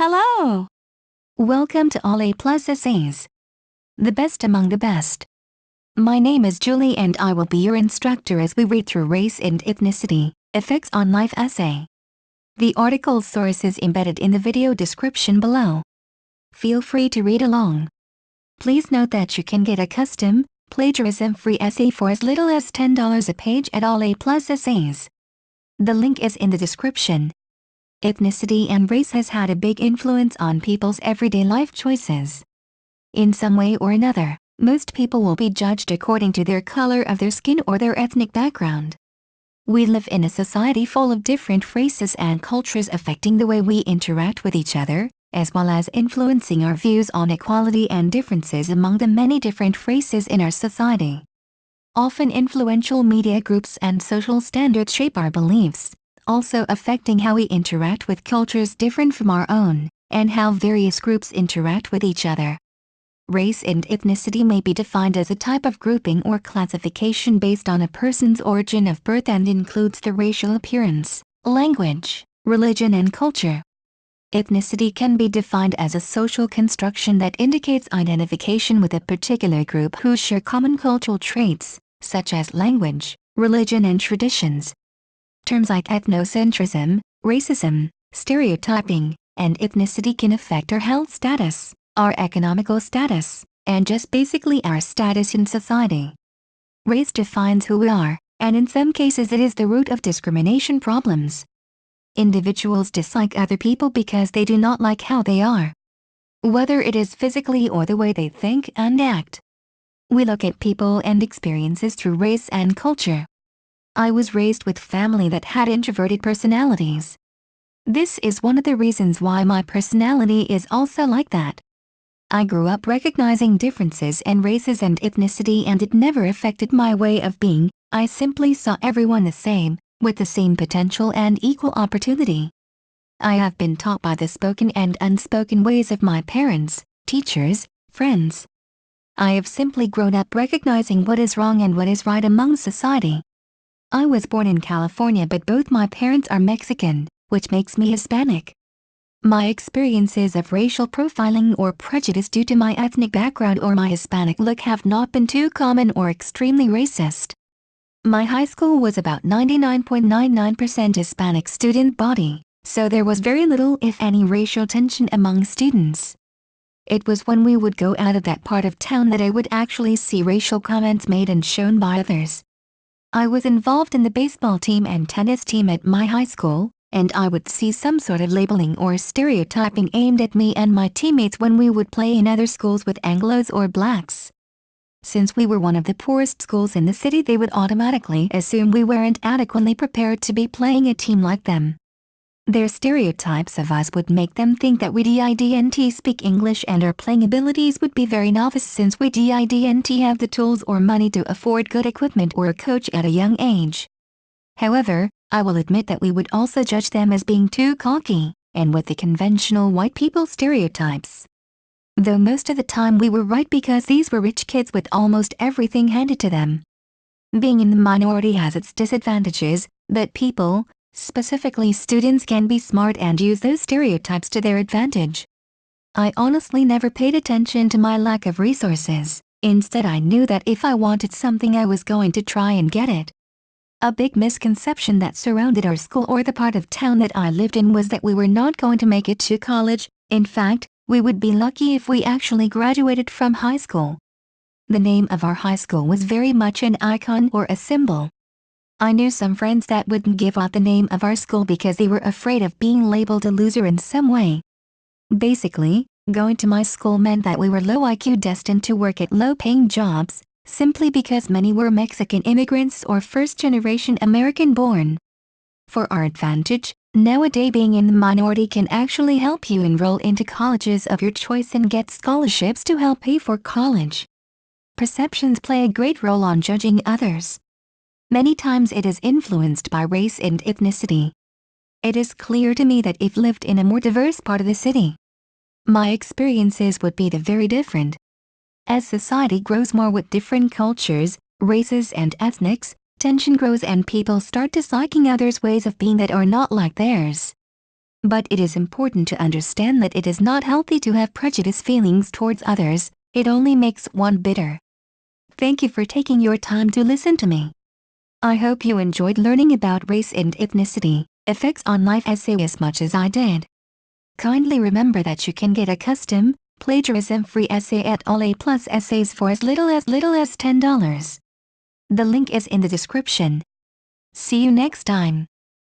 Hello! Welcome to All A Plus Essays, the best among the best. My name is Julie and I will be your instructor as we read through Race and Ethnicity, Effects on Life essay. The article's source is embedded in the video description below. Feel free to read along. Please note that you can get a custom, plagiarism-free essay for as little as $10 a page at All A Plus Essays. The link is in the description. Ethnicity and race has had a big influence on people's everyday life choices. In some way or another, most people will be judged according to their color of their skin or their ethnic background. We live in a society full of different races and cultures affecting the way we interact with each other, as well as influencing our views on equality and differences among the many different races in our society. Often influential media groups and social standards shape our beliefs, also affecting how we interact with cultures different from our own, and how various groups interact with each other. Race and ethnicity may be defined as a type of grouping or classification based on a person's origin of birth and includes the racial appearance, language, religion and culture. Ethnicity can be defined as a social construction that indicates identification with a particular group who share common cultural traits, such as language, religion and traditions. Terms like ethnocentrism, racism, stereotyping, and ethnicity can affect our health status, our economical status, and just basically our status in society. Race defines who we are, and in some cases it is the root of discrimination problems. Individuals dislike other people because they do not like how they are, whether it is physically or the way they think and act. We look at people and experiences through race and culture. I was raised with family that had introverted personalities. This is one of the reasons why my personality is also like that. I grew up recognizing differences in races and ethnicity and it never affected my way of being. I simply saw everyone the same, with the same potential and equal opportunity. I have been taught by the spoken and unspoken ways of my parents, teachers, friends. I have simply grown up recognizing what is wrong and what is right among society. I was born in California but both my parents are Mexican, which makes me Hispanic. My experiences of racial profiling or prejudice due to my ethnic background or my Hispanic look have not been too common or extremely racist. My high school was about 99.99% Hispanic student body, so there was very little if any racial tension among students. It was when we would go out of that part of town that I would actually see racial comments made and shown by others. I was involved in the baseball team and tennis team at my high school, and I would see some sort of labeling or stereotyping aimed at me and my teammates when we would play in other schools with Anglos or blacks. Since we were one of the poorest schools in the city, they would automatically assume we weren't adequately prepared to be playing a team like them. Their stereotypes of us would make them think that we didn't speak English and our playing abilities would be very novice since we didn't have the tools or money to afford good equipment or a coach at a young age. However, I will admit that we would also judge them as being too cocky, and with the conventional white people stereotypes. Though most of the time we were right because these were rich kids with almost everything handed to them. Being in the minority has its disadvantages, but people, specifically students, can be smart and use those stereotypes to their advantage. I honestly never paid attention to my lack of resources. Instead, I knew that if I wanted something I was going to try and get it. A big misconception that surrounded our school or the part of town that I lived in was that we were not going to make it to college. In fact, we would be lucky if we actually graduated from high school. The name of our high school was very much an icon or a symbol. I knew some friends that wouldn't give out the name of our school because they were afraid of being labeled a loser in some way. Basically, going to my school meant that we were low IQ destined to work at low-paying jobs, simply because many were Mexican immigrants or first-generation American-born. For our advantage, nowadays being in the minority can actually help you enroll into colleges of your choice and get scholarships to help pay for college. Perceptions play a great role on judging others. Many times it is influenced by race and ethnicity. It is clear to me that if lived in a more diverse part of the city, my experiences would be very different. As society grows more with different cultures, races and ethnics, tension grows and people start disliking others' ways of being that are not like theirs. But it is important to understand that it is not healthy to have prejudice feelings towards others. It only makes one bitter. Thank you for taking your time to listen to me. I hope you enjoyed learning about race and ethnicity, effects on life essay as much as I did. Kindly remember that you can get a custom, plagiarism-free essay at All A+ Essays for as little as $10. The link is in the description. See you next time.